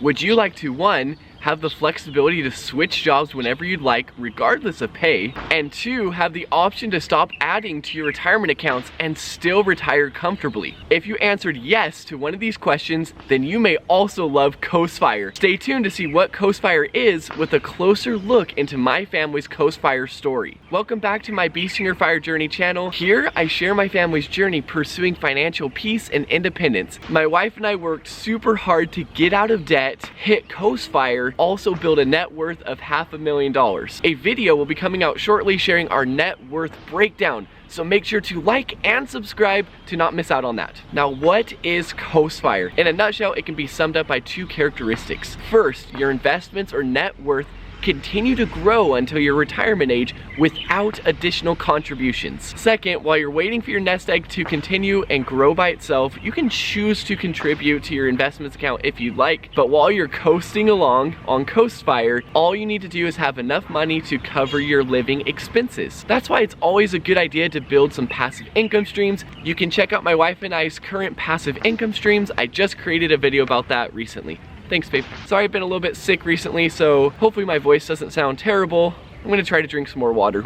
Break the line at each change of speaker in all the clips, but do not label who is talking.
Would you like to 1, have the flexibility to switch jobs whenever you'd like, regardless of pay, and 2, have the option to stop adding to your retirement accounts and still retire comfortably? If you answered yes to one of these questions, then you may also love F.I.R.E. Stay tuned to see what F.I.R.E. is with a closer look into my family's F.I.R.E. story. Welcome back to my Beasting Your Fire Journey channel. Here, I share my family's journey pursuing financial peace and independence. My wife and I worked super hard to get out of debt, hit F.I.R.E., also build a net worth of $500,000. A video will be coming out shortly sharing our net worth breakdown, so make sure to like and subscribe to not miss out on that. Now, what is F.I.R.E.? In a nutshell, it can be summed up by 2 characteristics. First, your investments or net worth continue to grow until your retirement age without additional contributions. Second, while you're waiting for your nest egg to continue and grow by itself, you can choose to contribute to your investments account if you'd like, but while you're coasting along on F.I.R.E., all you need to do is have enough money to cover your living expenses. That's why it's always a good idea to build some passive income streams. You can check out my wife and I's current passive income streams. I just created a video about that recently. Thanks, babe. Sorry, I've been a little bit sick recently, so hopefully my voice doesn't sound terrible. I'm gonna try to drink some more water.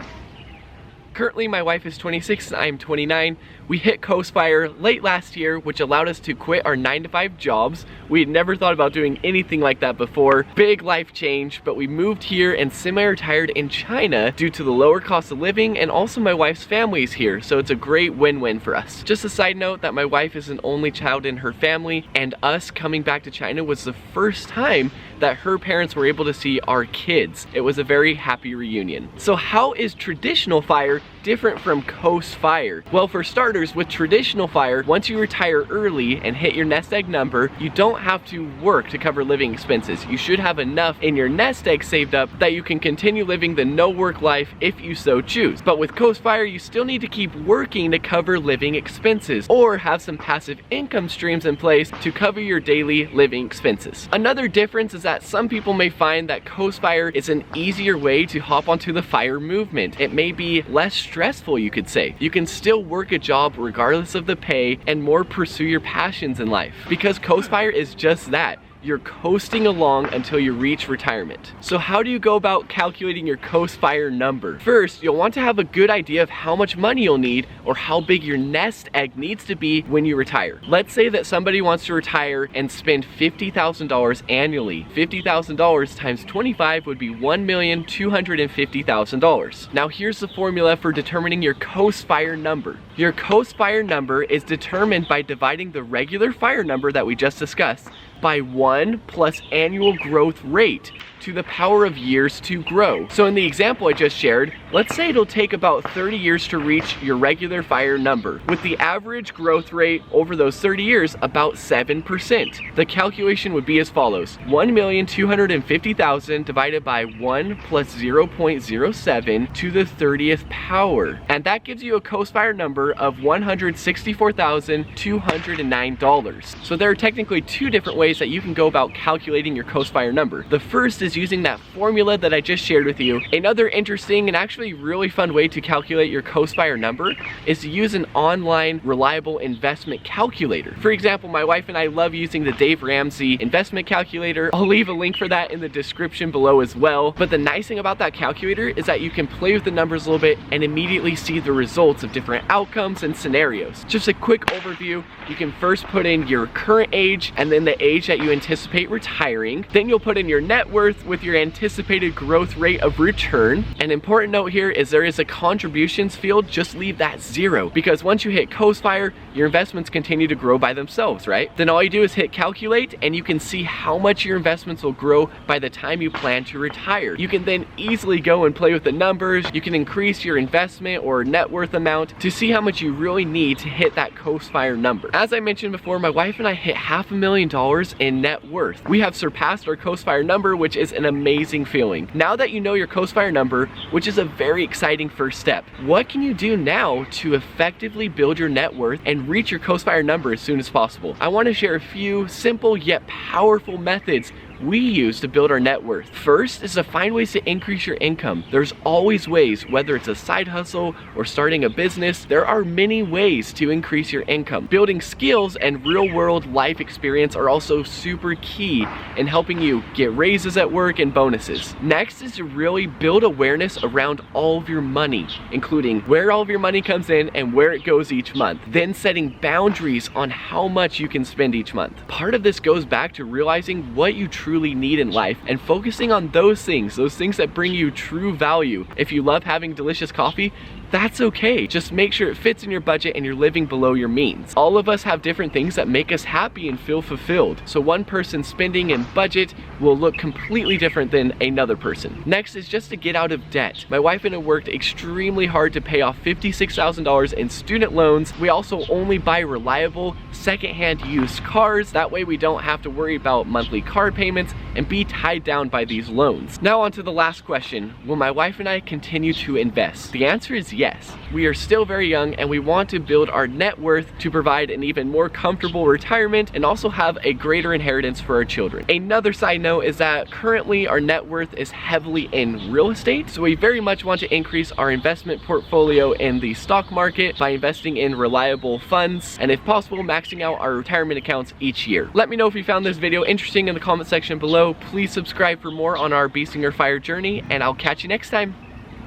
Currently, my wife is 26 and I am 29. We hit F.I.R.E. late last year, which allowed us to quit our 9-to-5 jobs. We had never thought about doing anything like that before. Big life change, but we moved here and semi-retired in China due to the lower cost of living, and also my wife's family is here, so it's a great win-win for us. Just a side note that my wife is an only child in her family, and us coming back to China was the first time that her parents were able to see our kids. It was a very happy reunion. So how is traditional fire different from F.I.R.E.? Well, for starters, with traditional fire, once you retire early and hit your nest egg number, you don't have to work to cover living expenses. You should have enough in your nest egg saved up that you can continue living the no work life if you so choose. But with F.I.R.E., you still need to keep working to cover living expenses, or have some passive income streams in place to cover your daily living expenses. Another difference is that some people may find that F.I.R.E. is an easier way to hop onto the FIRE movement. It may be less stressful, you could say. You can still work a job regardless of the pay and more pursue your passions in life, because F.I.R.E. is just that. You're coasting along until you reach retirement. So how do you go about calculating your F.I.R.E. number? First, you'll want to have a good idea of how much money you'll need or how big your nest egg needs to be when you retire. Let's say that somebody wants to retire and spend $50,000 annually. $50,000 times 25 would be $1,250,000. Now here's the formula for determining your F.I.R.E. number. Your F.I.R.E. number is determined by dividing the regular FIRE number that we just discussed by 1 plus annual growth rate to the power of years to grow. So in the example I just shared, let's say it'll take about 30 years to reach your regular FIRE number, with the average growth rate over those 30 years about 7%. The calculation would be as follows: 1,250,000 divided by 1 plus 0.07 to the 30th power. And that gives you a F.I.R.E. number of $164,209. So there are technically 2 different ways that you can go about calculating your F.I.R.E. number. The first is using that formula that I just shared with you. Another interesting and actually really fun way to calculate your F.I.R.E. number is to use an online reliable investment calculator. For example, my wife and I love using the Dave Ramsey investment calculator. I'll leave a link for that in the description below as well. But the nice thing about that calculator is that you can play with the numbers a little bit and immediately see the results of different outcomes and scenarios. Just a quick overview: you can first put in your current age and then the age that you anticipate retiring. Then you'll put in your net worth with your anticipated growth rate of return. An important note here is there is a contributions field. Just leave that 0, because once you hit F.I.R.E., your investments continue to grow by themselves, right? Then all you do is hit calculate and you can see how much your investments will grow by the time you plan to retire. You can then easily go and play with the numbers. You can increase your investment or net worth amount to see how much you really need to hit that F.I.R.E. number. As I mentioned before, my wife and I hit $500,000 in net worth. We have surpassed our F.I.R.E. number, which is an amazing feeling. Now that you know your F.I.R.E. number, which is a very exciting first step, what can you do now to effectively build your net worth and reach your F.I.R.E. number as soon as possible? I want to share a few simple yet powerful methods we use to build our net worth. First is to find ways to increase your income. There's always ways, whether it's a side hustle or starting a business, there are many ways to increase your income. Building skills and real world life experience are also also super key in helping you get raises at work and bonuses. Next is to really build awareness around all of your money, including where all of your money comes in and where it goes each month. Then setting boundaries on how much you can spend each month. Part of this goes back to realizing what you truly need in life and focusing on those things that bring you true value. If you love having delicious coffee, that's okay. Just make sure it fits in your budget and you're living below your means. All of us have different things that make us happy and feel fulfilled. So one person's spending and budget will look completely different than another person. Next is just to get out of debt. My wife and I worked extremely hard to pay off $56,000 in student loans. We also only buy reliable, secondhand used cars. That way we don't have to worry about monthly car payments and be tied down by these loans. Now on to the last question. Will my wife and I continue to invest? The answer is yes. We are still very young and we want to build our net worth to provide an even more comfortable retirement and also have a greater inheritance for our children. Another side note is that currently our net worth is heavily in real estate, so we very much want to increase our investment portfolio in the stock market by investing in reliable funds and if possible maxing out our retirement accounts each year. Let me know if you found this video interesting in the comment section below. Please subscribe for more on our Beasting or Fire journey and I'll catch you next time.